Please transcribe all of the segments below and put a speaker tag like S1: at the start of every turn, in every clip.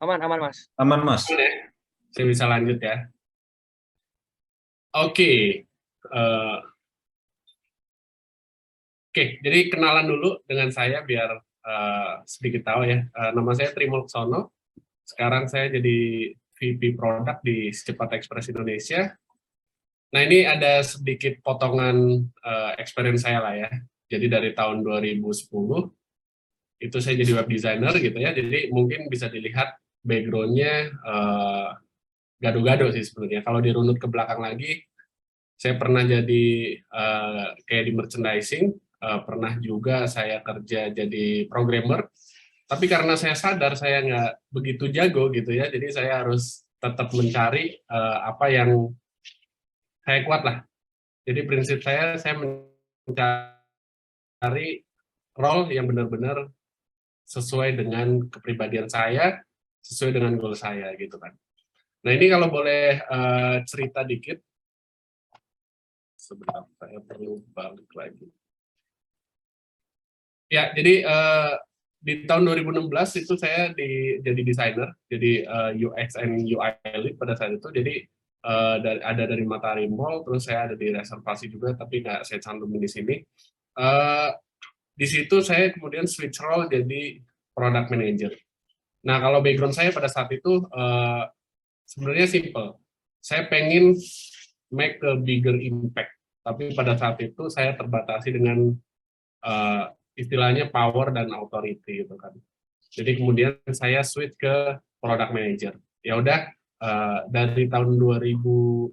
S1: Aman, aman, Mas.
S2: Aman, Mas.
S3: Oke, saya bisa lanjut ya. Oke, eh, jadi kenalan dulu dengan saya biar sedikit tahu ya. Nama saya Trimulsono. Sekarang saya jadi VP Product di Secepat Express Indonesia. Nah, ini ada sedikit potongan experience saya lah ya. Jadi dari tahun 2010 itu saya jadi web designer gitu ya. Jadi mungkin bisa dilihat background-nya gado-gado sih sebenarnya. Kalau dirunut ke belakang lagi, saya pernah jadi kayak di merchandising, pernah juga saya kerja jadi programmer. Tapi karena saya sadar saya nggak begitu jago gitu ya, jadi saya harus tetap mencari apa yang saya kuat lah. Jadi prinsip saya mencari role yang benar-benar sesuai dengan kepribadian saya, sesuai dengan goal saya gitu kan. Nah ini kalau boleh cerita dikit, sebentar saya perlu balik lagi. Ya jadi di tahun 2016 itu saya jadi desainer, jadi UX and UI lead pada saat itu. Jadi ada dari Matahari Mall, terus saya ada di reservasi juga, tapi nggak saya cantumin di sini. Di situ saya kemudian switch role jadi product manager. Nah kalau background saya pada saat itu sebenarnya simple. Saya pengen make a bigger impact, tapi pada saat itu saya terbatasi dengan istilahnya power dan authority gitu kan. Jadi kemudian saya switch ke product manager. Ya udah dari tahun 2017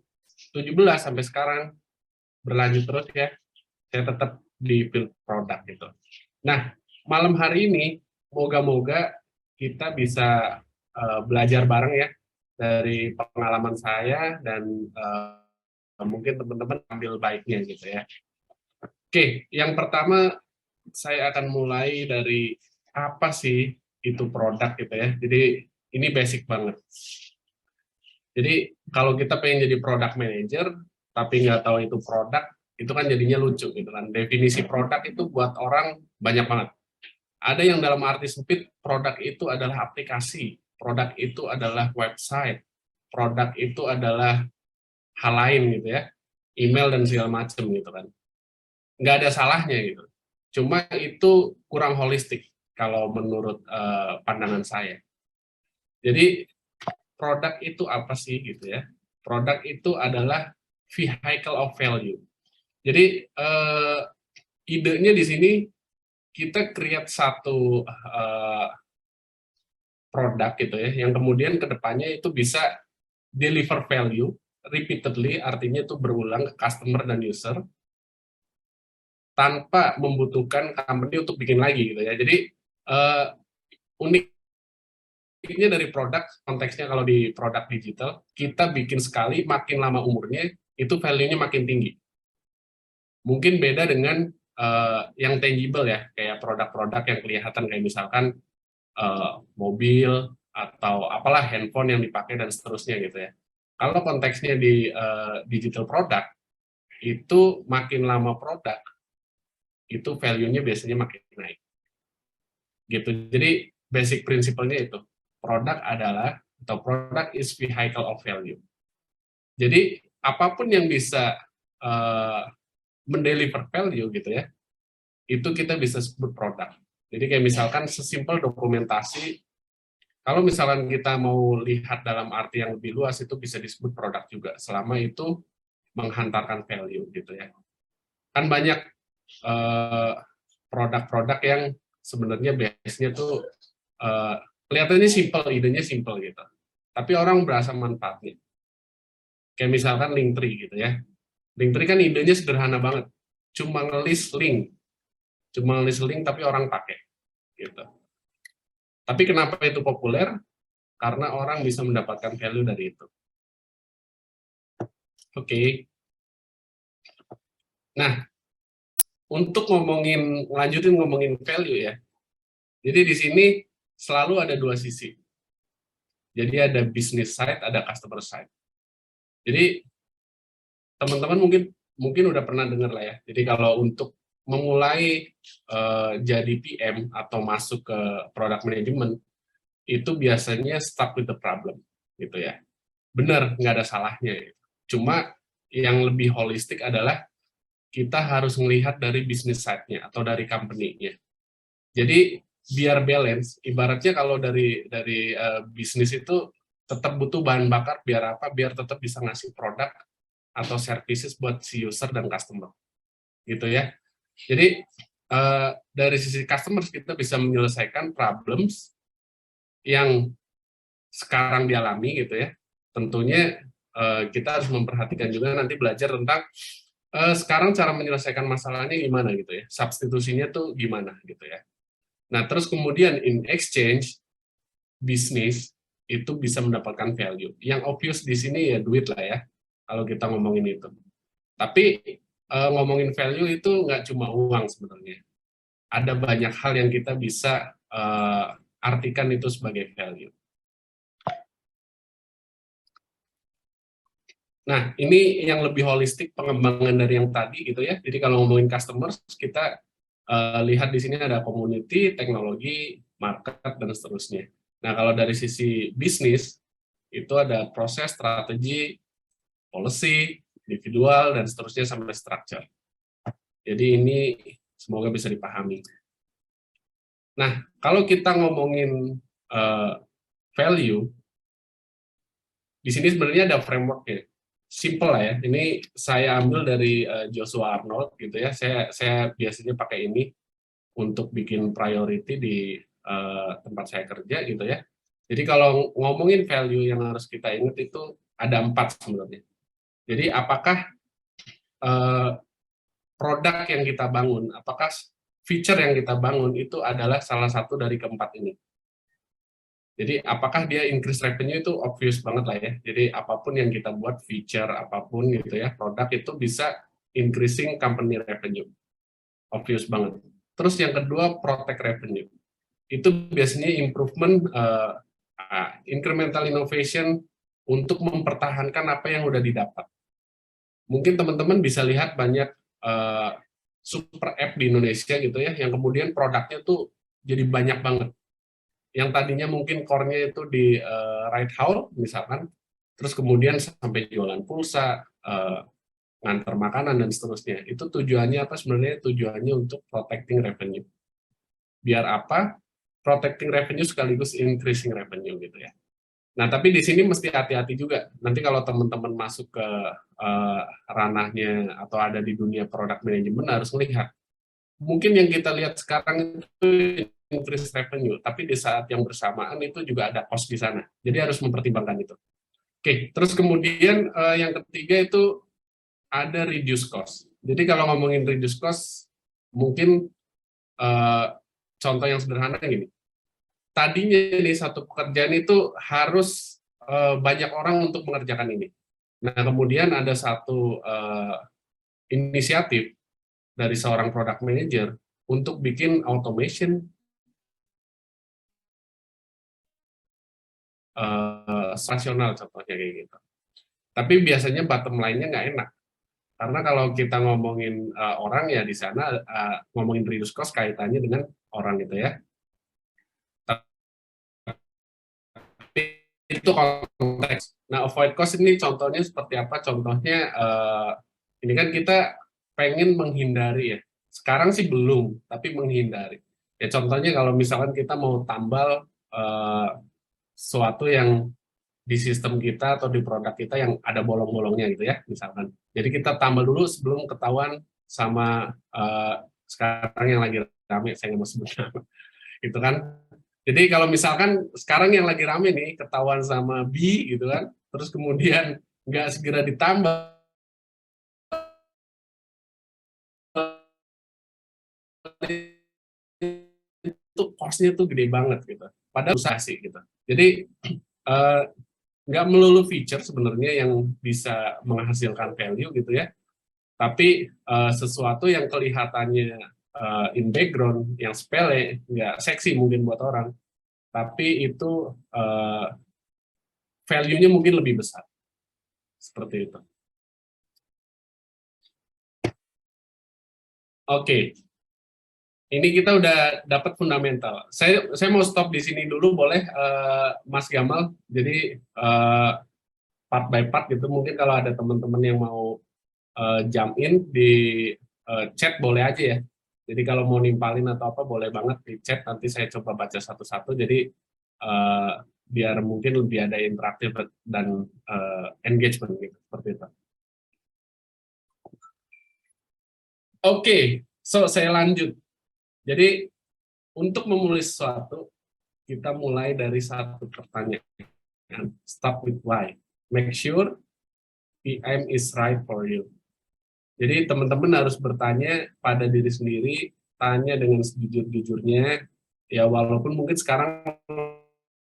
S3: sampai sekarang berlanjut terus ya. Saya tetap di field product gitu. Nah, malam hari ini moga-moga kita bisa belajar bareng ya dari pengalaman saya dan mungkin teman-teman ambil baiknya gitu ya. Oke, yang pertama saya akan mulai dari apa sih itu produk gitu ya. Jadi ini basic banget. Jadi kalau kita pengen jadi product manager tapi nggak tahu itu produk, itu kan jadinya lucu gitu kan. Definisi produk itu buat orang banyak banget. Ada yang dalam arti sempit produk itu adalah aplikasi, produk itu adalah website, produk itu adalah hal lain gitu ya, email dan segala macam gitu kan. Nggak ada salahnya gitu. Cuma itu kurang holistik kalau menurut pandangan saya. Jadi produk itu apa sih gitu ya? Produk itu adalah vehicle of value. Jadi idenya di sini kita create satu produk gitu ya, yang kemudian kedepannya itu bisa deliver value repeatedly, artinya itu berulang ke customer dan user tanpa membutuhkan company untuk bikin lagi gitu ya. Jadi uniknya dari produk, konteksnya kalau di produk digital, kita bikin sekali, makin lama umurnya, itu value-nya makin tinggi. Mungkin beda dengan yang tangible ya, kayak produk-produk yang kelihatan kayak misalkan mobil, atau apalah handphone yang dipakai dan seterusnya gitu ya. Kalau konteksnya di digital product, itu makin lama produk, itu value-nya biasanya makin naik. Gitu. Jadi basic prinsipalnya itu. Produk adalah, atau product is vehicle of value. Jadi apapun yang bisa mendeliver value gitu ya, itu kita bisa sebut produk. Jadi kayak misalkan sesimpel dokumentasi, kalau misalkan kita mau lihat dalam arti yang lebih luas, itu bisa disebut produk juga, selama itu menghantarkan value gitu ya. Kan banyak produk-produk yang sebenarnya biasanya tuh kelihatannya simple, idenya simple gitu. Tapi orang berasa manfaatnya. Kayak misalkan Linktree gitu ya. Linktree kan idenya sederhana banget. Cuma nge-list link. Cuma nge-list link tapi orang pakai gitu. Tapi kenapa itu populer? Karena orang bisa mendapatkan value dari itu. Oke. Nah, untuk lanjutin ngomongin value ya. Jadi di sini selalu ada dua sisi. Jadi ada business side, ada customer side. Jadi teman-teman mungkin udah pernah dengar lah ya. Jadi kalau untuk memulai jadi PM atau masuk ke product management, itu biasanya stuck with the problem, gitu ya. Benar, nggak ada salahnya. Cuma yang lebih holistik adalah kita harus melihat dari bisnis side-nya atau dari company-nya. Jadi biar balance, ibaratnya kalau dari bisnis itu tetap butuh bahan bakar biar apa? Biar tetap bisa ngasih produk atau services buat si user dan customer, gitu ya. Jadi dari sisi customers kita bisa menyelesaikan problems yang sekarang dialami, gitu ya. Tentunya kita harus memperhatikan juga nanti belajar tentang sekarang cara menyelesaikan masalahnya gimana, gitu ya. Substitusinya tuh gimana, gitu ya. Nah, terus kemudian in exchange bisnis itu bisa mendapatkan value. Yang obvious di sini ya duit lah ya, kalau kita ngomongin itu. Tapi ngomongin value itu nggak cuma uang sebenarnya. Ada banyak hal yang kita bisa artikan itu sebagai value. Nah, ini yang lebih holistik pengembangan dari yang tadi gitu ya. Jadi kalau ngomongin customers, kita lihat di sini ada community, teknologi, market, dan seterusnya. Nah, kalau dari sisi bisnis, itu ada proses, strategi, policy, individual, dan seterusnya sampai structure. Jadi ini semoga bisa dipahami. Nah, kalau kita ngomongin value, di sini sebenarnya ada frameworknya. Simple lah ya. Ini saya ambil dari Joshua Arnold gitu ya. Saya biasanya pakai ini untuk bikin priority di tempat saya kerja gitu ya. Jadi kalau ngomongin value yang harus kita ingat itu ada 4 sebenarnya. Jadi apakah produk yang kita bangun, apakah feature yang kita bangun itu adalah salah satu dari keempat ini. Jadi apakah dia increase revenue itu obvious banget lah ya. Jadi apapun yang kita buat, feature apapun gitu ya, produk itu bisa increasing company revenue. Obvious banget. Terus yang kedua, protect revenue. Itu biasanya improvement, incremental innovation untuk mempertahankan apa yang udah didapat. Mungkin teman-teman bisa lihat banyak super app di Indonesia gitu ya, yang kemudian produknya tuh jadi banyak banget. Yang tadinya mungkin core-nya itu di ride haul misalkan, terus kemudian sampai jualan pulsa, ngantar makanan dan seterusnya. Itu tujuannya apa sebenarnya? Tujuannya untuk protecting revenue. Biar apa? Protecting revenue sekaligus increasing revenue gitu ya. Nah, tapi di sini mesti hati-hati juga. Nanti kalau teman-teman masuk ke ranahnya atau ada di dunia product management harus melihat. Mungkin yang kita lihat sekarang itu increase revenue, tapi di saat yang bersamaan itu juga ada cost di sana. Jadi harus mempertimbangkan itu. Oke, terus kemudian yang ketiga itu ada reduce cost. Jadi kalau ngomongin reduce cost, mungkin contoh yang sederhana gini. Tadinya nih satu pekerjaan itu harus banyak orang untuk mengerjakan ini. Nah, kemudian ada satu inisiatif dari seorang product manager untuk bikin automation rasional contohnya kayak gitu. Tapi biasanya bottom line-nya nggak enak. Karena kalau kita ngomongin orang ya di sana ngomongin reduce cost kaitannya dengan orang gitu ya. Tapi itu konteks. Nah, avoid cost ini contohnya seperti apa? Contohnya ini kan kita pengen menghindari ya. Sekarang sih belum, tapi menghindari. Ya contohnya kalau misalkan kita mau tambal sesuatu yang di sistem kita atau di produk kita yang ada bolong-bolongnya gitu ya, misalkan. Jadi kita tambal dulu sebelum ketahuan sama sekarang yang lagi rame, saya nggak mau sebut nama, gitu kan. Jadi kalau misalkan sekarang yang lagi rame nih ketahuan sama B gitu kan, terus kemudian nggak segera ditambah, itu cost-nya tuh gede banget gitu. Padahal usaha sih gitu. Jadi eh, nggak melulu feature sebenarnya yang bisa menghasilkan value gitu ya, tapi sesuatu yang kelihatannya in background, yang sepele, nggak seksi mungkin buat orang, tapi itu value-nya mungkin lebih besar, seperti itu. Oke, Ini kita udah dapat fundamental. Saya mau stop di sini dulu, boleh, Mas Gamal? Jadi part by part gitu. Mungkin kalau ada teman-teman yang mau jump in di chat boleh aja ya. Jadi kalau mau nimpalin atau apa boleh banget di chat. Nanti saya coba baca satu-satu. Jadi eh, biar mungkin lebih ada interaktif dan engagement gitu seperti itu. Oke, so saya lanjut. Jadi untuk memulai sesuatu kita mulai dari satu pertanyaan. Start with why. Make sure PM is right for you. Jadi teman-teman harus bertanya pada diri sendiri, tanya dengan sejujur-jujurnya, ya walaupun mungkin sekarang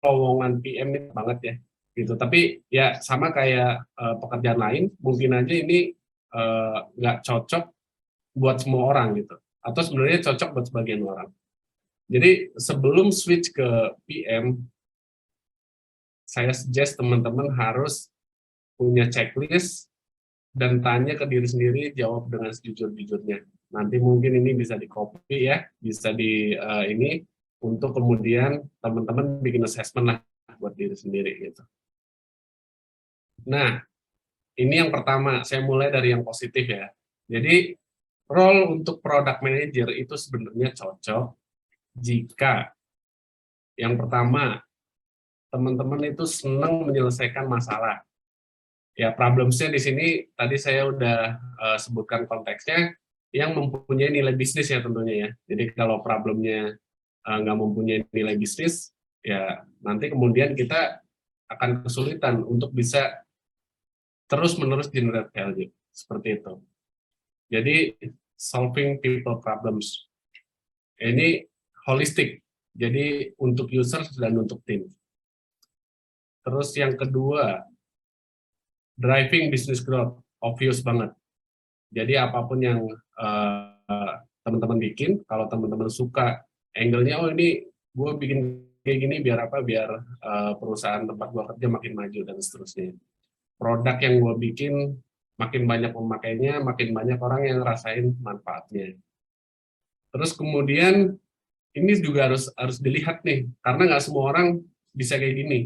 S3: lowongan PM ini banget ya, gitu. Tapi ya sama kayak pekerjaan lain, mungkin aja ini nggak cocok buat semua orang gitu, atau sebenarnya cocok buat sebagian orang. Jadi sebelum switch ke PM, saya suggest teman-teman harus punya checklist dan tanya ke diri sendiri, jawab dengan sejujur-jujurnya. Nanti mungkin ini bisa di-copy ya, bisa ini untuk kemudian teman-teman bikin assessment lah buat diri sendiri gitu. Nah, ini yang pertama, saya mulai dari yang positif ya. Jadi, role untuk product manager itu sebenarnya cocok jika yang pertama, teman-teman itu senang menyelesaikan masalah. Ya, problemsnya di sini tadi saya udah sebutkan konteksnya, yang mempunyai nilai bisnis ya tentunya ya. Jadi kalau problemnya nggak mempunyai nilai bisnis, ya nanti kemudian kita akan kesulitan untuk bisa terus-menerus generate value. Seperti itu. Jadi solving people problems. Ini holistik. Jadi untuk users dan untuk tim. Terus yang kedua, driving business growth. Obvious banget. Jadi apapun yang teman-teman bikin, kalau teman-teman suka angle-nya, oh ini gue bikin kayak gini biar apa? Biar perusahaan tempat gue kerja makin maju dan seterusnya. Produk yang gue bikin makin banyak pemakainya, makin banyak orang yang ngerasain manfaatnya. Terus kemudian ini juga harus dilihat nih, karena nggak semua orang bisa kayak gini.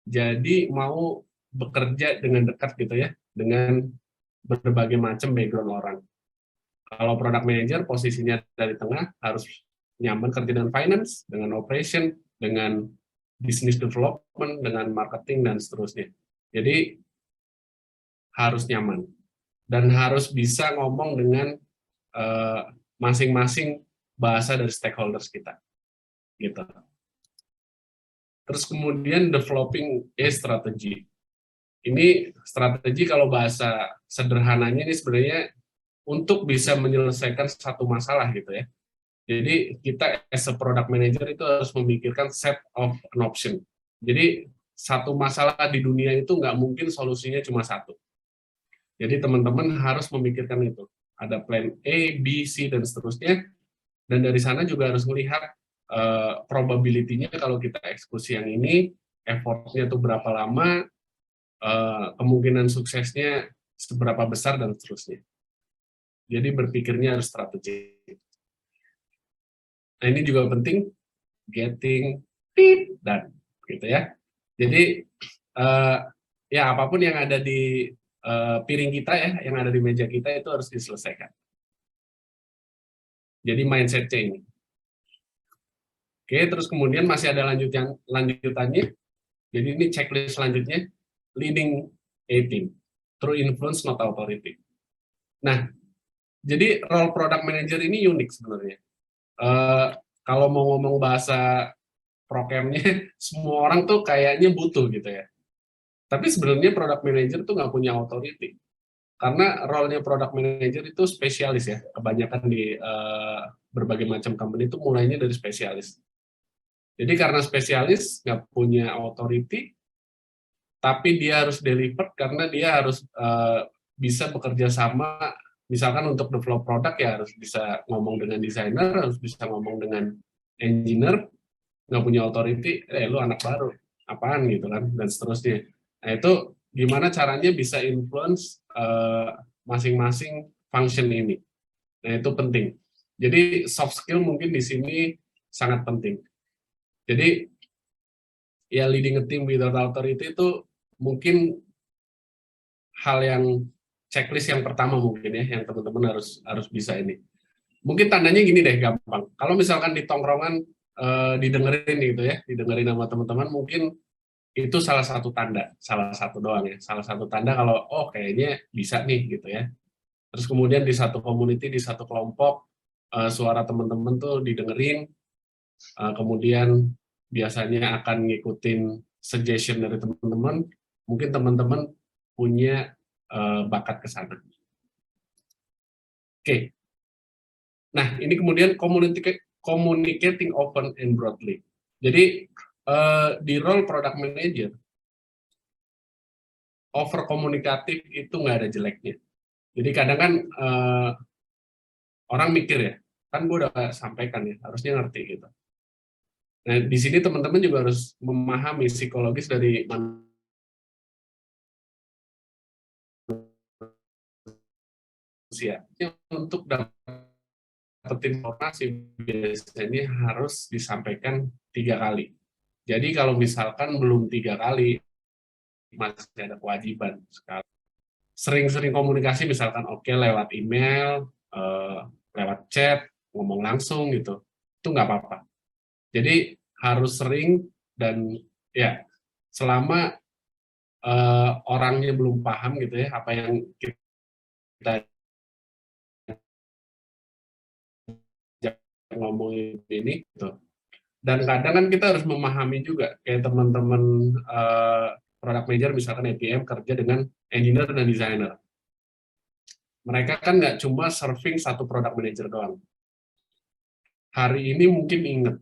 S3: Jadi mau bekerja dengan dekat gitu ya, dengan berbagai macam background orang. Kalau product manager posisinya dari tengah, harus nyaman kerja dengan finance, dengan operation, dengan business development, dengan marketing dan seterusnya. Jadi harus nyaman dan harus bisa ngomong dengan masing-masing bahasa dari stakeholders kita, gitu. Terus kemudian developing a strategy. Ini strategi kalau bahasa sederhananya ini sebenarnya untuk bisa menyelesaikan satu masalah gitu ya. Jadi kita as a product manager itu harus memikirkan set of an option. Jadi satu masalah di dunia itu nggak mungkin solusinya cuma satu. Jadi teman-teman harus memikirkan itu. Ada plan A, B, C, dan seterusnya. Dan dari sana juga harus melihat probability-nya kalau kita eksekusi yang ini, effort-nya itu berapa lama, kemungkinan suksesnya seberapa besar, dan seterusnya. Jadi berpikirnya harus strategi. Nah ini juga penting, getting it done, gitu ya. Jadi ya apapun yang ada di piring kita ya, yang ada di meja kita itu harus diselesaikan. Jadi mindset-nya ini. Oke, terus kemudian masih ada lanjutannya. Jadi ini checklist selanjutnya, leading a team through influence not authority. Nah, jadi role product manager ini unik sebenarnya. Kalau mau ngomong bahasa programnya, semua orang tuh kayaknya butuh gitu ya. Tapi sebenarnya product manager tuh nggak punya authority. Karena role-nya product manager itu spesialis ya. Kebanyakan di berbagai macam company itu mulainya dari spesialis. Jadi karena spesialis nggak punya authority, tapi dia harus deliver karena dia harus bisa bekerja sama. Misalkan untuk develop produk ya harus bisa ngomong dengan desainer, harus bisa ngomong dengan engineer, nggak punya authority, lu anak baru, apaan gitu kan, dan seterusnya. Nah itu gimana caranya bisa influence masing-masing function ini. Nah itu penting. Jadi soft skill mungkin di sini sangat penting. Jadi ya leading a team without authority itu mungkin hal yang checklist yang pertama mungkin ya, yang teman-teman harus bisa ini. Mungkin tandanya gini deh, gampang. Kalau misalkan di tongkrongan didengerin gitu ya, didengerin sama teman-teman, mungkin itu salah satu tanda, salah satu doang ya, salah satu tanda kalau oh kayaknya bisa nih gitu ya. Terus kemudian di satu community, di satu kelompok, suara teman-teman tuh didengerin, kemudian biasanya akan ngikutin suggestion dari teman-teman, mungkin teman-teman punya bakat ke sana. Oke. Nah, ini kemudian communicating open and broadly. Jadi di role product manager, over komunikatif itu nggak ada jeleknya. Jadi kadang kan orang mikir ya, kan gue udah sampaikan ya, harusnya ngerti gitu. Nah, di sini teman-teman juga harus memahami psikologis dari manusia. Untuk dapetin informasi biasanya harus disampaikan 3 kali. Jadi kalau misalkan belum 3 kali, masih ada kewajiban sekali. Sering-sering komunikasi misalkan oke lewat email, lewat chat, ngomong langsung gitu, itu nggak apa-apa. Jadi harus sering dan ya selama orangnya belum paham gitu ya apa yang kita ngomongin ini gitu. Dan kadang kan kita harus memahami juga kayak teman-teman product manager misalkan APM kerja dengan engineer dan designer. Mereka kan nggak cuma serving satu product manager doang. Hari ini mungkin inget,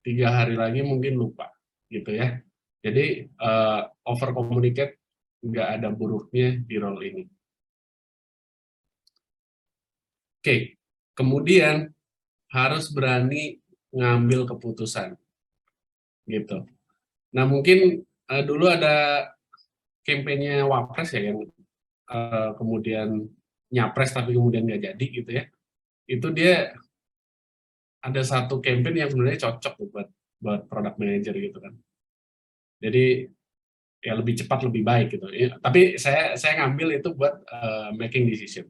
S3: 3 hari lagi mungkin lupa, gitu ya. Jadi over communicate nggak ada buruknya di role ini. Oke, kemudian harus berani ngambil keputusan, gitu. Nah mungkin dulu ada kampanye Wapres ya yang kemudian nyapres tapi kemudian nggak jadi gitu ya. Itu dia ada satu campaign yang sebenarnya cocok buat product manager gitu kan. Jadi ya lebih cepat lebih baik gitu. Ya, tapi saya ngambil itu buat making decision.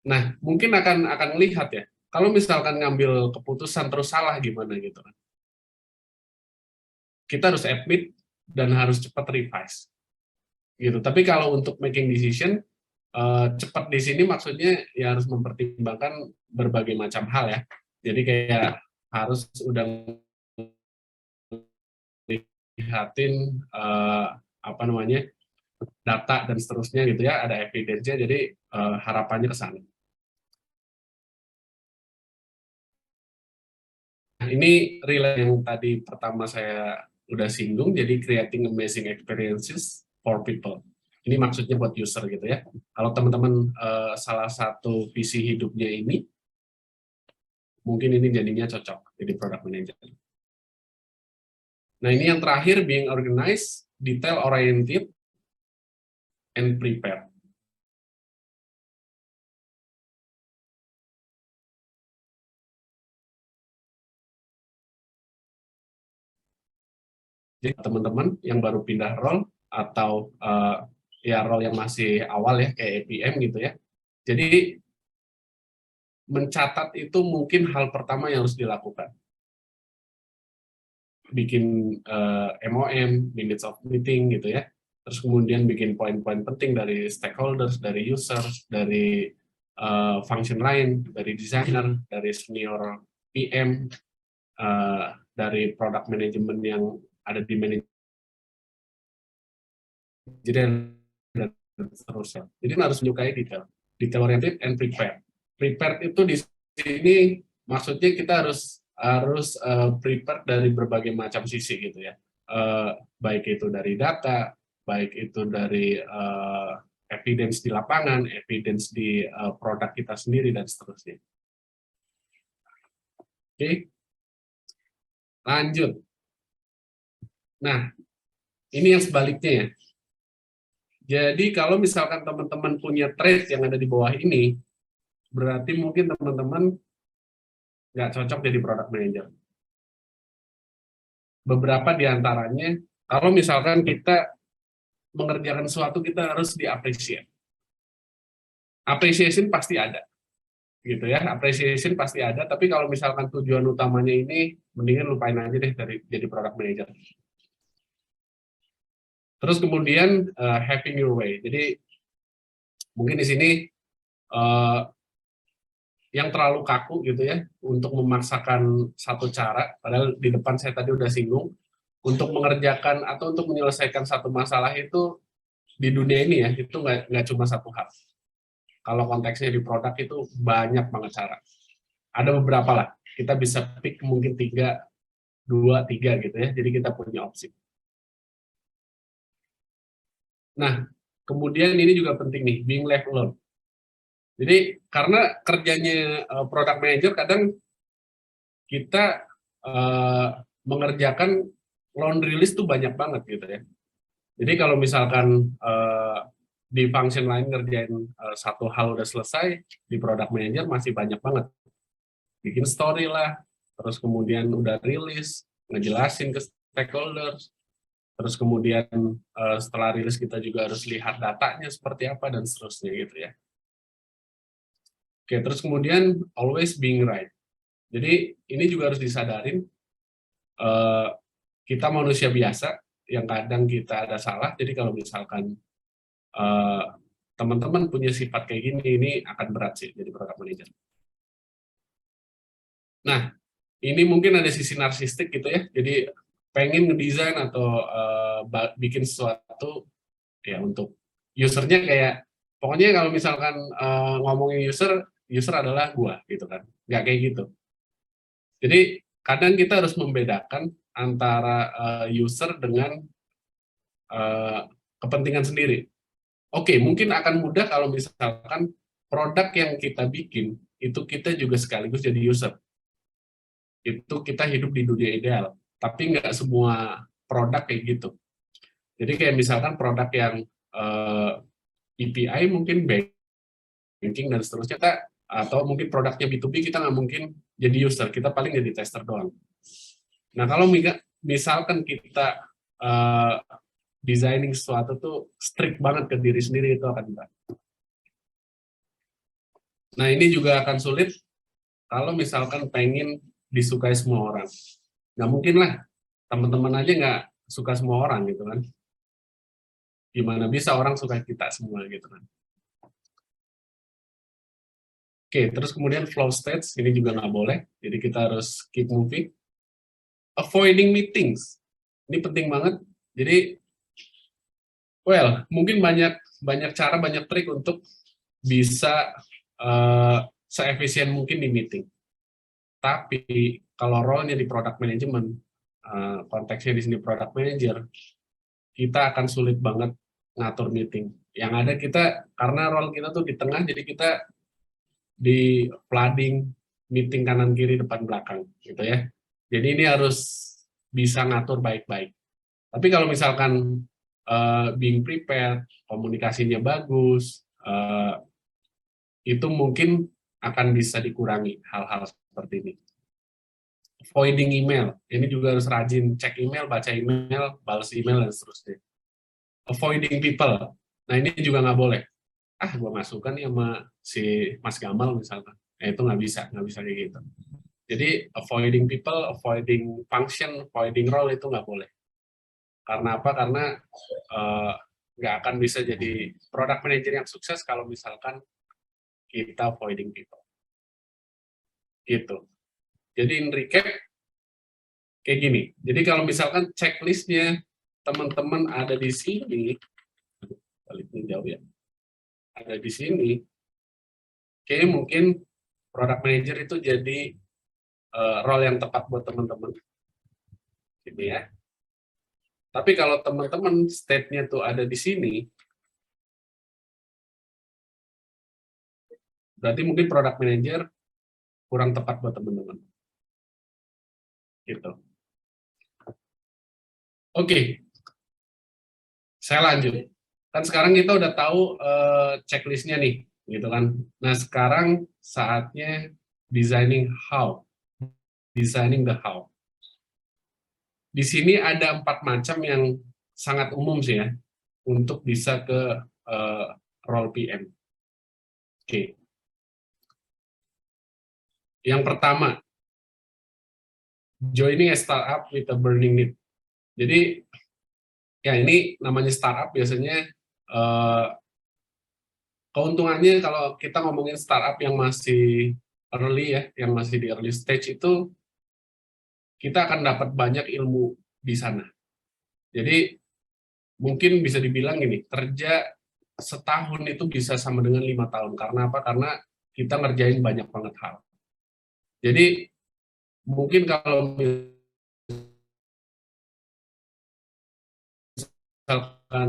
S3: Nah, mungkin akan lihat ya. Kalau misalkan ngambil keputusan terus salah gimana gitu kan. Kita harus admit dan harus cepat revise. Gitu. Tapi kalau untuk making decision cepat di sini maksudnya ya harus mempertimbangkan berbagai macam hal ya. Jadi kayak harus udah lihatin apa namanya data dan seterusnya gitu ya, ada evidence-nya, jadi harapannya ke sana. Nah, ini relate yang tadi pertama saya udah singgung, jadi creating amazing experiences for people. Ini maksudnya buat user gitu ya. Kalau teman-teman salah satu visi hidupnya ini, mungkin ini jadinya cocok jadi product manager. Nah ini yang terakhir, being organized, detail oriented, and prepared. Jadi teman-teman yang baru pindah role atau ya role yang masih awal ya kayak APM gitu ya. Jadi mencatat itu mungkin hal pertama yang harus dilakukan. Bikin MOM, minutes of meeting gitu ya. Terus kemudian bikin poin-poin penting dari stakeholders, dari users, dari function lain, dari designer, dari senior PM, dari product management yang ada di manajemen dan seterusnya. Jadi harus menyukai detail oriented and prepared. Prepared itu di sini maksudnya kita harus prepare dari berbagai macam sisi gitu ya. Baik itu dari data, baik itu dari evidence di lapangan, evidence di produk kita sendiri dan seterusnya. Oke, lanjut. Nah, ini yang sebaliknya ya. Jadi kalau misalkan teman-teman punya trait yang ada di bawah ini, berarti mungkin teman-teman nggak cocok jadi product manager. Beberapa di antaranya, kalau misalkan kita mengerjakan sesuatu, kita harus diapresiasi. Appreciation pasti ada, gitu ya. Appreciation pasti ada, tapi kalau misalkan tujuan utamanya ini, mendingan lupain aja deh dari jadi product manager. Terus kemudian having your way. Jadi mungkin di sini yang terlalu kaku gitu ya untuk memaksakan satu cara, padahal di depan saya tadi udah singgung, untuk mengerjakan atau untuk menyelesaikan satu masalah itu di dunia ini ya, itu nggak cuma satu hal. Kalau konteksnya di produk itu banyak banget cara. Ada beberapa lah, kita bisa pick mungkin 3, 2, 3 gitu ya, jadi kita punya opsi. Nah, kemudian ini juga penting nih, being left alone. Jadi karena kerjanya product manager kadang kita mengerjakan laundry list tuh banyak banget gitu ya. Jadi kalau misalkan di function lain ngerjain satu hal udah selesai, di product manager masih banyak banget. Bikin story lah, terus kemudian udah rilis, ngejelasin ke stakeholders, terus kemudian setelah rilis kita juga harus lihat datanya seperti apa dan seterusnya gitu ya. Oke, terus kemudian always being right. Jadi ini juga harus disadarin, kita manusia biasa yang kadang kita ada salah. Jadi kalau misalkan teman-teman punya sifat kayak gini, ini akan berat sih jadi product manager. Nah, ini mungkin ada sisi narsistik gitu ya. Jadi pengen ngedesain atau bikin sesuatu ya untuk usernya, kayak pokoknya kalau misalkan ngomongin user adalah gua gitu kan. Nggak kayak gitu. Jadi kadang kita harus membedakan antara user dengan kepentingan sendiri. Oke, mungkin akan mudah kalau misalkan produk yang kita bikin itu kita juga sekaligus jadi user. Itu kita hidup di dunia ideal. Tapi nggak semua produk kayak gitu. Jadi kayak misalkan produk yang API mungkin banking dan seterusnya, atau mungkin produknya B2B, kita nggak mungkin jadi user, kita paling jadi tester doang. Nah kalau misalkan kita designing sesuatu tuh strict banget ke diri sendiri, itu akan berat. Nah ini juga akan sulit kalau misalkan pengen disukai semua orang. Nggak mungkin lah, teman-teman aja nggak suka semua orang gitu kan. Gimana bisa orang suka kita semua gitu kan. Oke, terus kemudian flow states, ini juga nggak boleh, jadi kita harus keep moving. Avoiding meetings, ini penting banget. Jadi, mungkin banyak cara, banyak trik untuk bisa seefisien mungkin di meeting. Tapi kalau role-nya di product management, konteksnya di sini product manager, kita akan sulit banget ngatur meeting. Yang ada kita, karena role kita tuh di tengah, jadi kita di flooding meeting kanan kiri depan belakang gitu ya. Jadi ini harus bisa ngatur baik-baik. Tapi kalau misalkan being prepared, komunikasinya bagus, itu mungkin akan bisa dikurangi hal-hal seperti ini. Avoiding email, ini juga harus rajin cek email, baca email, balas email, dan seterusnya. Avoiding people, nah ini juga nggak boleh. Gue masukkan nih sama si Mas Gamal misalkan, itu nggak bisa kayak gitu. Jadi avoiding people, avoiding function, avoiding role itu nggak boleh. Karena apa? Karena nggak akan bisa jadi product manager yang sukses kalau misalkan kita avoiding people. Gitu. Jadi in recap kayak gini. Jadi kalau misalkan checklistnya teman-teman ada di sini, baliknya jauh ya, ada di sini, kayak mungkin product manager itu jadi role yang tepat buat teman-teman. Gitu ya. Tapi kalau teman-teman state-nya tuh ada di sini, berarti mungkin product manager kurang tepat buat teman-teman. Gitu. Oke. Saya lanjut. Kan sekarang kita udah tahu checklist-nya nih, gitu kan. Nah, sekarang saatnya designing how. designing the how. Di sini ada 4 macam yang sangat umum sih ya, untuk bisa ke role PM. Oke. Yang pertama, joining a startup with a burning need. Jadi, ya ini namanya startup biasanya keuntungannya kalau kita ngomongin startup yang masih early ya, yang masih di early stage itu, kita akan dapat banyak ilmu di sana. Jadi mungkin bisa dibilang gini, kerja setahun itu bisa sama dengan 5 tahun. Karena apa? Karena kita ngerjain banyak banget hal. Jadi mungkin kalau misalkan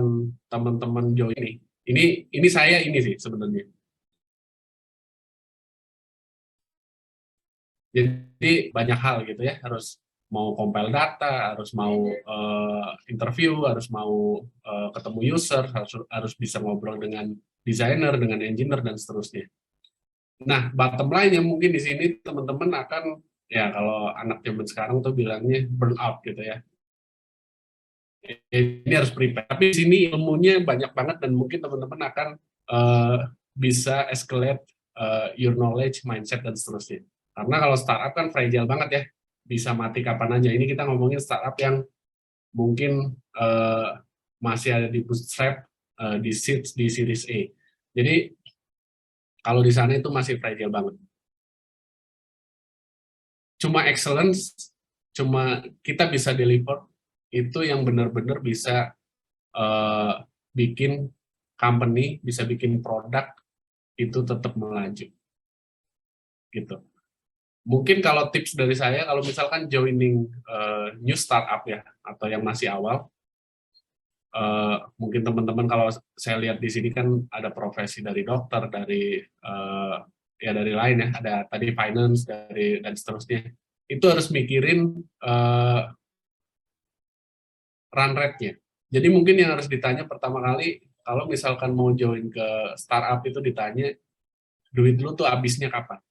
S3: teman-teman join ini saya ini sih sebenarnya. Jadi banyak hal gitu ya, harus mau compile data, harus mau interview, harus mau ketemu user, harus bisa ngobrol dengan desainer, dengan engineer dan seterusnya. Nah, bottom line-nya mungkin di sini teman-teman akan, ya kalau anak zaman sekarang tuh bilangnya burn out gitu ya. Ini harus prepare. Tapi di sini ilmunya banyak banget dan mungkin teman-teman akan bisa escalate your knowledge, mindset dan seterusnya. Karena kalau startup kan fragile banget ya, bisa mati kapan aja. Ini kita ngomongin startup yang mungkin masih ada di bootstrap, di seed, di series A. Jadi kalau di sana itu masih fragile banget. Cuma excellence, cuma kita bisa deliver, itu yang benar-benar bisa bikin company, bisa bikin produk itu tetap melaju. Gitu. Mungkin kalau tips dari saya, kalau misalkan joining new startup ya, atau yang masih awal, mungkin teman-teman kalau saya lihat di sini kan ada profesi dari dokter, dari ya dari lain ya, ada tadi finance, dan seterusnya. Itu harus mikirin run rate-nya. Jadi mungkin yang harus ditanya pertama kali, kalau misalkan mau join ke startup itu ditanya, duit lu tuh habisnya kapan?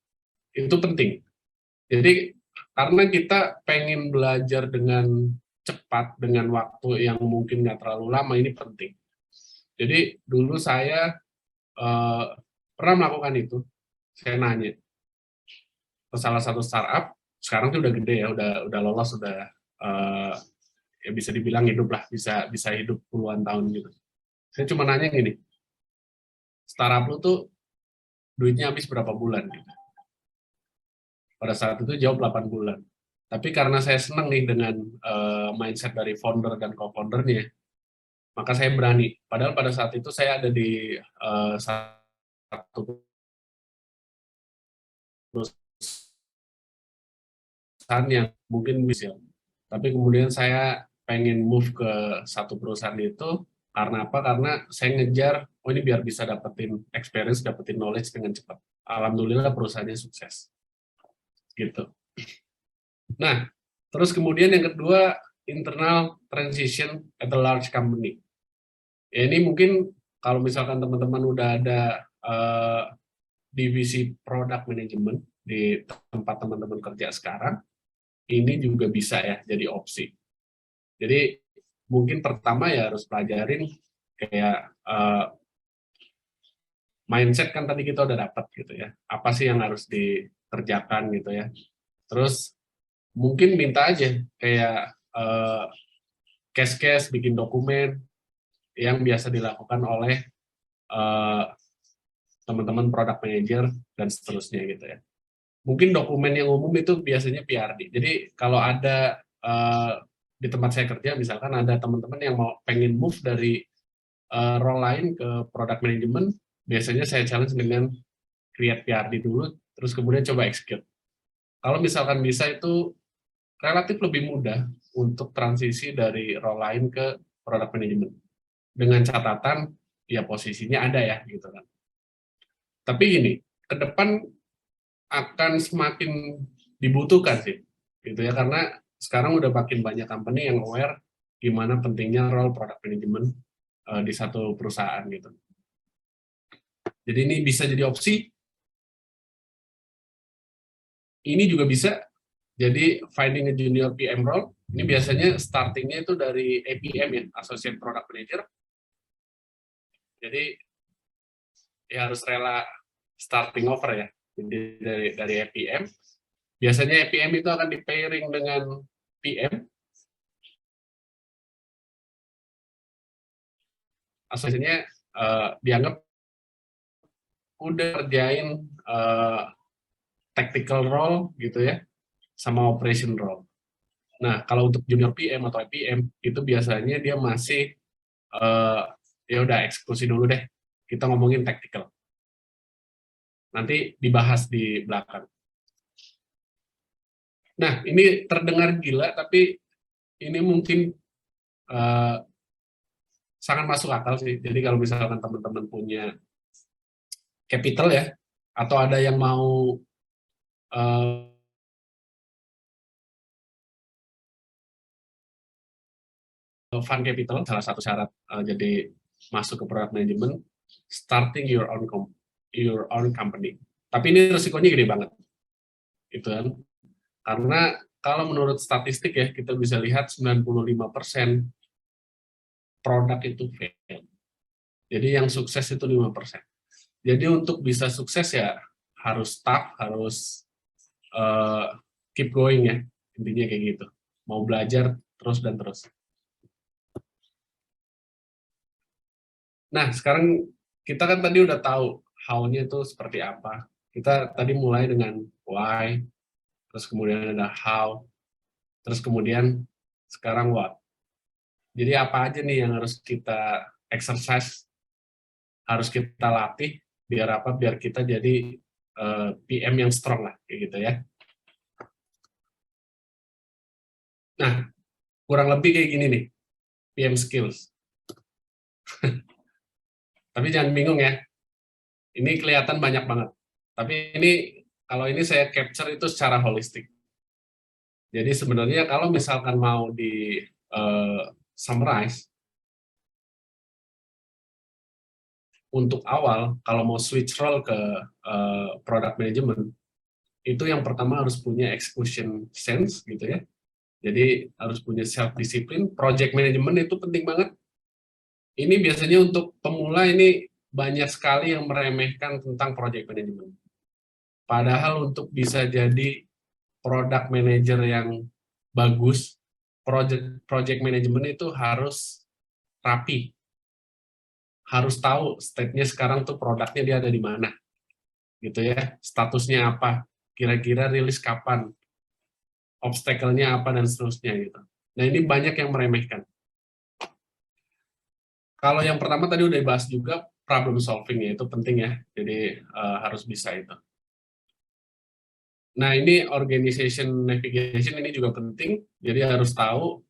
S3: Itu penting. Jadi karena kita pengen belajar dengan cepat, dengan waktu yang mungkin nggak terlalu lama, ini penting. Jadi dulu saya pernah melakukan itu, saya nanya ke salah satu startup, sekarang tuh udah gede ya, udah lolos, udah ya bisa dibilang hidup lah, bisa hidup puluhan tahun gitu. Saya cuma nanya gini, startup lu tuh duitnya habis berapa bulan? Gitu. Pada saat itu jawab 8 bulan. Tapi karena saya senang nih dengan mindset dari founder dan co-foundernya, maka saya berani. Padahal pada saat itu saya ada di satu perusahaan yang mungkin bisa. Tapi kemudian saya pengen move ke satu perusahaan itu karena apa? Karena saya ngejar, oh ini biar bisa dapetin experience, dapetin knowledge dengan cepat. Alhamdulillah perusahaannya sukses. Gitu. Nah, terus kemudian yang kedua, internal transition at a large company. Ya ini mungkin kalau misalkan teman-teman udah ada divisi product management di tempat teman-teman kerja sekarang, ini juga bisa ya jadi opsi. Jadi mungkin pertama ya harus pelajarin kayak mindset kan tadi kita udah dapat gitu ya. Apa sih yang harus dikerjakan gitu ya. Terus mungkin minta aja kayak case-case, bikin dokumen yang biasa dilakukan oleh teman-teman product manager dan seterusnya gitu ya. Mungkin dokumen yang umum itu biasanya PRD. Jadi kalau ada di tempat saya kerja misalkan ada teman-teman yang mau pengen move dari role lain ke product management, biasanya saya challenge dengan create PRD dulu, terus kemudian coba execute. Kalau misalkan bisa itu relatif lebih mudah untuk transisi dari role lain ke product management. Dengan catatan, ya posisinya ada ya, gitu kan. Tapi gini, ke depan akan semakin dibutuhkan sih, gitu ya, karena sekarang udah makin banyak company yang aware gimana pentingnya role product management di satu perusahaan gitu. Jadi ini bisa jadi opsi, ini juga bisa Jadi finding a junior PM role ini biasanya startingnya itu dari APM ya, Associate Product Manager. Jadi ya harus rela starting over ya. Jadi dari APM. Biasanya APM itu akan di pairing dengan PM. Aslinya dianggap udah kerjain tactical role gitu ya, sama operation role. Nah, kalau untuk junior PM atau APM itu biasanya dia masih ya udah eksekusi dulu deh. Kita ngomongin tactical. Nanti dibahas di belakang. Nah, ini terdengar gila, tapi ini mungkin sangat masuk akal sih. Jadi kalau misalkan teman-teman punya capital ya, atau ada yang mau fund capital, salah satu syarat jadi masuk ke product management, starting your own company. Tapi ini resikonya gede banget, itu kan. Karena kalau menurut statistik ya, kita bisa lihat 95% produk itu fail. Jadi yang sukses itu 5%. Jadi untuk bisa sukses ya harus tough, harus keep going ya, intinya kayak gitu. Mau belajar terus dan terus. Nah, sekarang kita kan tadi udah tahu how-nya itu seperti apa. Kita tadi mulai dengan why, terus kemudian ada how, terus kemudian sekarang what. Jadi apa aja nih yang harus kita exercise, harus kita latih, biar apa? Biar kita jadi PM yang strong lah, kayak gitu ya. Nah, kurang lebih kayak gini nih, PM skills. Tapi jangan bingung ya, ini kelihatan banyak banget. Tapi ini, kalau ini saya capture itu secara holistik. Jadi sebenarnya kalau misalkan mau di summarize, untuk awal, kalau mau switch role ke product management, itu yang pertama harus punya execution sense gitu ya. Jadi harus punya self discipline. Project management itu penting banget. Ini biasanya untuk pemula ini banyak sekali yang meremehkan tentang project management. Padahal untuk bisa jadi product manager yang bagus, project management itu harus rapi. Harus tahu state-nya sekarang tuh produknya dia ada di mana. Gitu ya, statusnya apa, kira-kira rilis kapan, obstacle-nya apa dan seterusnya gitu. Nah, ini banyak yang meremehkan. Kalau yang pertama tadi udah dibahas juga, problem solving ya, itu penting ya. Jadi harus bisa itu. Nah, ini organization navigation ini juga penting. Jadi harus tahu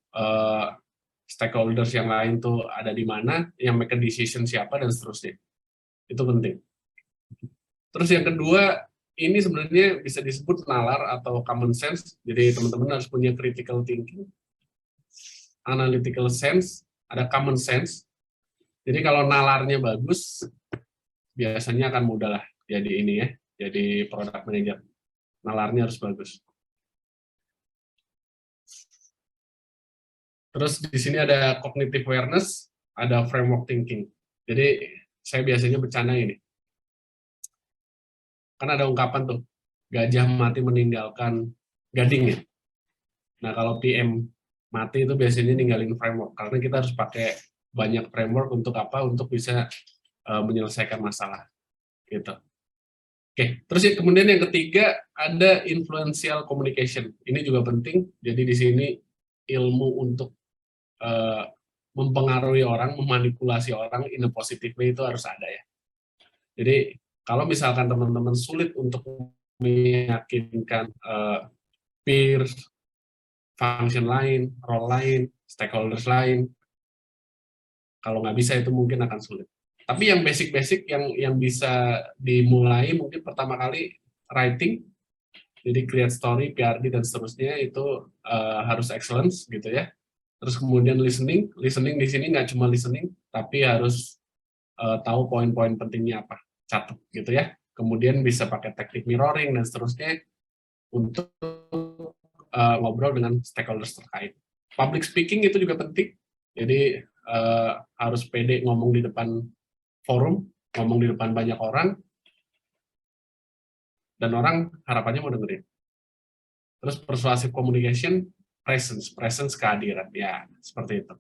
S3: stakeholders yang lain tuh ada di mana, yang make a decision siapa dan seterusnya. Itu penting. Terus yang kedua, ini sebenarnya bisa disebut nalar atau common sense. Jadi teman-teman harus punya critical thinking, analytical sense, ada common sense. Jadi kalau nalarnya bagus, biasanya akan mudah lah jadi ini ya, jadi product manager. Nalarnya harus bagus. Terus di sini ada cognitive awareness, ada framework thinking. Jadi saya biasanya bercanda ini. Kan ada ungkapan tuh, gajah mati meninggalkan gading ya. Nah kalau PM mati itu biasanya ninggalin framework, karena kita harus pakai banyak framework untuk apa? Untuk bisa menyelesaikan masalah gitu. Oke, terus kemudian yang ketiga ada influential communication. Ini juga penting. Jadi di sini ilmu untuk mempengaruhi orang, memanipulasi orang in a positive way itu harus ada ya. Jadi kalau misalkan teman-teman sulit untuk meyakinkan peers, function lain, role lain, stakeholders lain, kalau nggak bisa itu mungkin akan sulit. Tapi yang basic-basic yang bisa dimulai mungkin pertama kali writing, jadi create story, PRD dan seterusnya itu harus excellence gitu ya. Terus kemudian listening di sini nggak cuma listening, tapi harus tahu poin-poin pentingnya apa, catat gitu ya. Kemudian bisa pakai teknik mirroring dan seterusnya untuk ngobrol dengan stakeholders terkait. Public speaking itu juga penting, jadi harus pede ngomong di depan forum, ngomong di depan banyak orang, dan orang harapannya mau dengerin. Terus persuasive communication, presence kehadiran, ya seperti itu.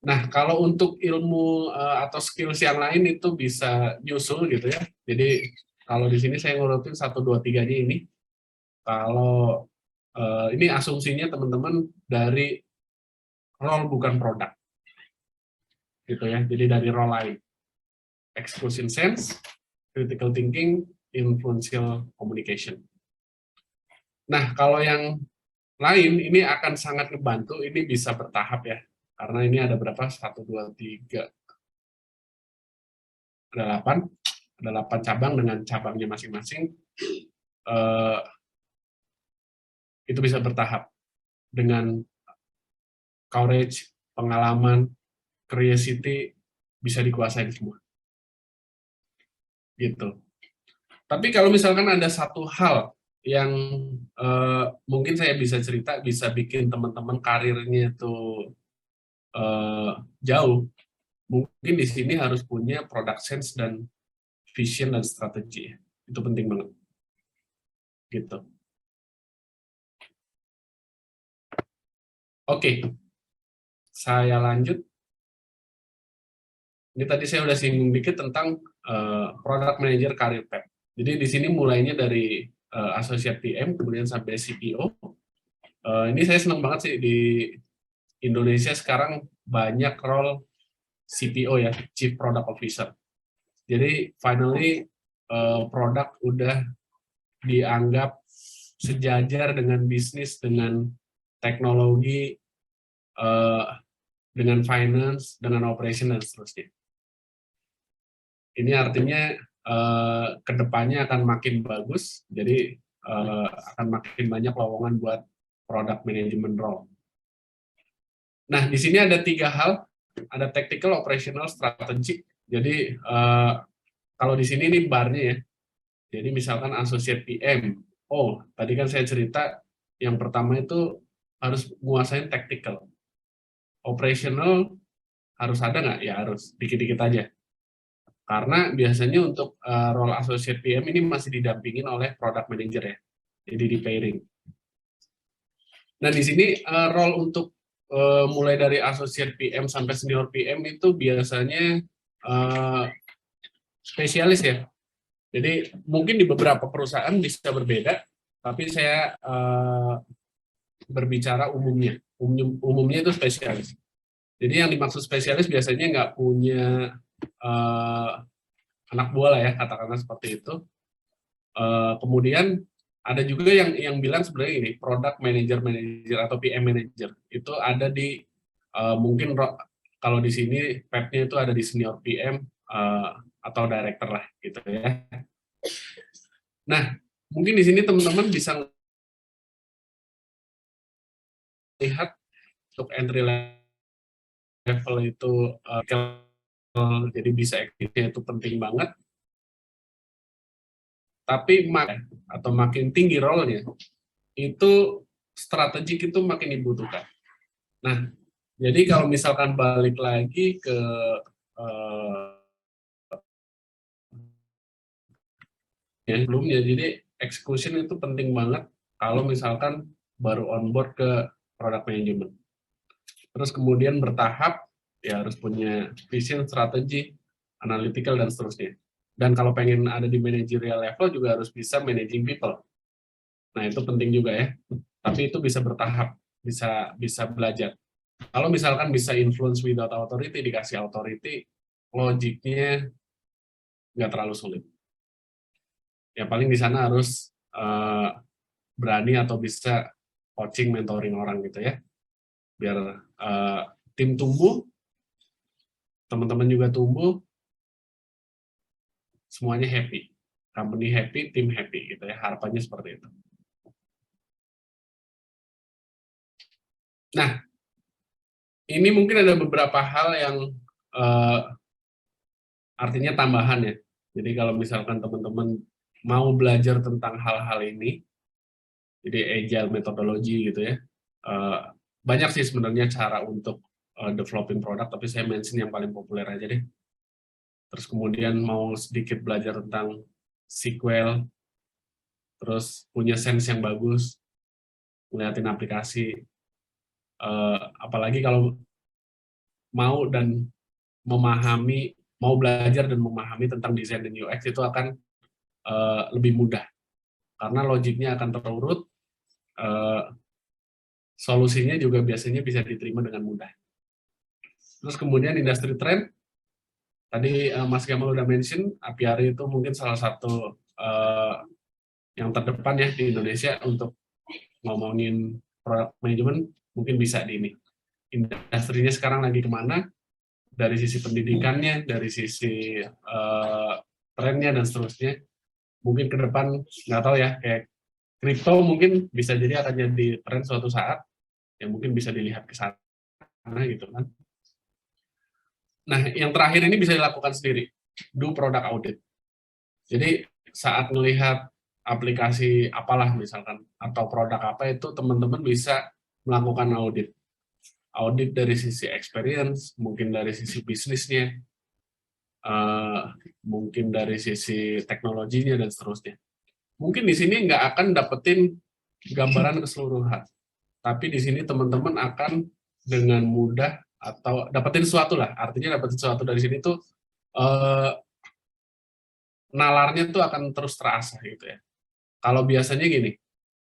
S3: Nah, kalau untuk ilmu atau skills yang lain itu bisa nyusul gitu ya. Jadi kalau di sini saya ngurutin 1, 2, 3-nya ini. Kalau ini asumsinya teman-teman dari role bukan produk. Gitu ya. Jadi dari role lain. Exclusion sense, critical thinking, influential communication. Nah, kalau yang lain ini akan sangat membantu, ini bisa bertahap ya. Karena ini ada berapa? 1, 2, 3, ada 8 cabang dengan cabangnya masing-masing. Itu bisa bertahap dengan courage, pengalaman, curiosity, bisa dikuasai semua. Gitu. Tapi kalau misalkan ada satu hal yang mungkin saya bisa cerita, bisa bikin teman-teman karirnya itu jauh, mungkin di sini harus punya product sense dan vision dan strategi. Itu penting banget. Gitu. Oke. Saya lanjut. Ini tadi saya udah singgung dikit tentang product manager career path. Jadi di sini mulainya dari associate PM, kemudian sampai CPO. Ini saya senang banget sih di Indonesia sekarang banyak role CPO ya, Chief Product Officer. Jadi finally produk udah dianggap sejajar dengan bisnis, dengan teknologi, dengan finance, dengan operation dan seterusnya. Ini artinya kedepannya akan makin bagus, jadi akan makin banyak lowongan buat product management role. Nah, di sini ada 3 hal, ada tactical, operational, strategic. Jadi kalau di sini ini barnya ya. Jadi misalkan associate PM, tadi kan saya cerita yang pertama itu harus menguasai tactical. Operational harus ada nggak? Ya harus, dikit-dikit aja. Karena biasanya untuk role associate PM ini masih didampingin oleh product manager ya, jadi di pairing. Nah di sini role untuk mulai dari associate PM sampai senior PM itu biasanya spesialis ya. Jadi mungkin di beberapa perusahaan bisa berbeda, tapi saya berbicara umumnya. Umumnya itu spesialis. Jadi yang dimaksud spesialis biasanya nggak punya anak buah lah ya, katakanlah seperti itu. Kemudian ada juga yang bilang sebenarnya ini product manager atau PM manager itu ada di mungkin kalau di sini PEP-nya itu ada di senior PM atau director lah gitu ya. Nah, mungkin di sini teman-teman bisa lihat untuk entry level itu jadi bisa aktifnya itu penting banget. Tapi makin tinggi role-nya, itu strategik itu makin dibutuhkan. Nah, jadi kalau misalkan balik lagi ke yang sebelumnya, jadi execution itu penting banget kalau misalkan baru on board ke product management. Terus kemudian bertahap, ya harus punya vision, strategi, analytical, dan seterusnya. Dan kalau pengen ada di managerial level juga harus bisa managing people. Nah itu penting juga ya. Tapi itu bisa bertahap, bisa belajar. Kalau misalkan bisa influence without authority, dikasih authority, logiknya nggak terlalu sulit. Ya paling di sana harus berani atau bisa coaching, mentoring orang gitu ya. Biar tim tumbuh, teman-teman juga tumbuh, semuanya happy. Company happy, tim happy gitu ya. Harapannya seperti itu. Nah, ini mungkin ada beberapa hal yang artinya tambahan ya. Jadi kalau misalkan teman-teman mau belajar tentang hal-hal ini, jadi agile methodology gitu ya. Banyak sih sebenarnya cara untuk developing produk, tapi saya mention yang paling populer aja deh. Terus kemudian mau sedikit belajar tentang SQL, terus punya sense yang bagus, ngeliatin aplikasi, apalagi kalau mau dan memahami, mau belajar dan memahami tentang desain dan UX itu akan lebih mudah, karena logiknya akan terurut, solusinya juga biasanya bisa diterima dengan mudah. Terus kemudian industri trend, tadi Mas Gamal udah mention, Apiari itu mungkin salah satu yang terdepan ya di Indonesia untuk ngomongin product management, mungkin bisa di ini. Industrinya sekarang lagi kemana, dari sisi pendidikannya, dari sisi trennya, dan seterusnya. Mungkin ke depan, nggak tahu ya, kayak kripto mungkin bisa jadi akan jadi tren suatu saat, yang mungkin bisa dilihat ke sana gitu kan. Nah, yang terakhir ini bisa dilakukan sendiri, do product audit. Jadi saat melihat aplikasi apalah misalkan, atau produk apa itu, teman-teman bisa melakukan audit. Audit dari sisi experience, mungkin dari sisi bisnisnya, mungkin dari sisi teknologinya, dan seterusnya. Mungkin di sini nggak akan dapetin gambaran keseluruhan, tapi di sini teman-teman akan dengan mudah atau dapetin sesuatu lah, artinya dapetin sesuatu dari sini tuh nalarnya tuh akan terus terasa gitu ya. Kalau biasanya gini,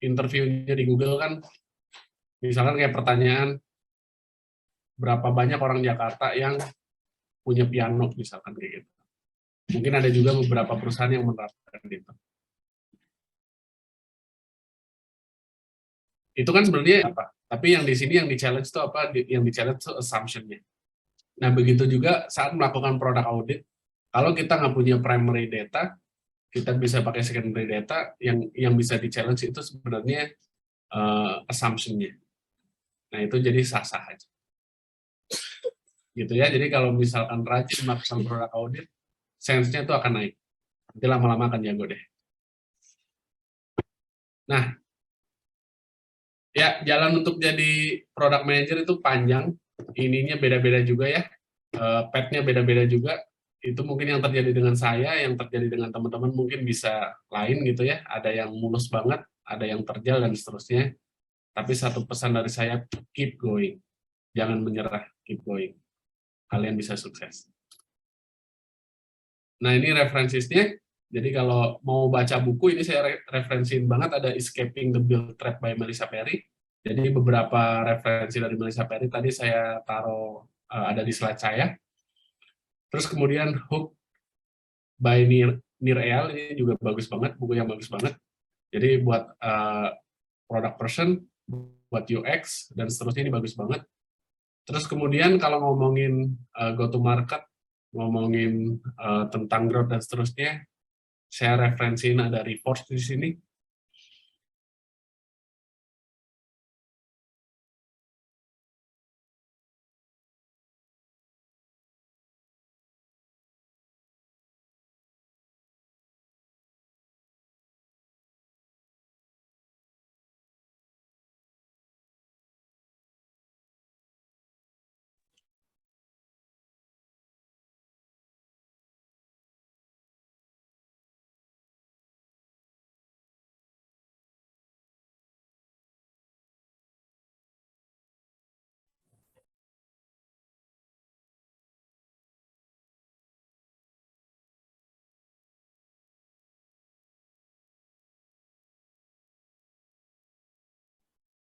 S3: interviewnya di Google kan, misalkan kayak pertanyaan, berapa banyak orang Jakarta yang punya piano misalkan kayak gitu. Mungkin ada juga beberapa perusahaan yang menerapkan itu. Itu kan sebenarnya apa? Tapi yang di sini yang di-challenge itu apa? Yang di-challenge itu assumption-nya. Nah, begitu juga saat melakukan product audit, kalau kita nggak punya primary data, kita bisa pakai secondary data, yang bisa di-challenge itu sebenarnya assumption-nya. Nah, itu jadi sah-sah aja. Gitu ya, jadi kalau misalkan rajin melakukan product audit, sense-nya itu akan naik. Nanti lama-lama akan jago deh. Nah, ya jalan untuk jadi product manager itu panjang, ininya beda-beda juga ya, path-nya beda-beda juga. Itu mungkin yang terjadi dengan saya, yang terjadi dengan teman-teman mungkin bisa lain gitu ya, ada yang mulus banget, ada yang terjal, dan seterusnya. Tapi satu pesan dari saya, keep going, jangan menyerah, keep going, kalian bisa sukses. Nah, ini referensinya. Jadi kalau mau baca buku, ini saya referensiin banget, ada Escaping the Build Trap by Melissa Perry. Jadi beberapa referensi dari Melissa Perry tadi saya taruh ada di slide saya. Terus kemudian Hook by Nir Eyal, ini juga bagus banget, buku yang bagus banget. Jadi buat product person, buat UX, dan seterusnya ini bagus banget. Terus kemudian kalau ngomongin go to market, ngomongin tentang growth dan seterusnya, saya referensiin ada report di sini.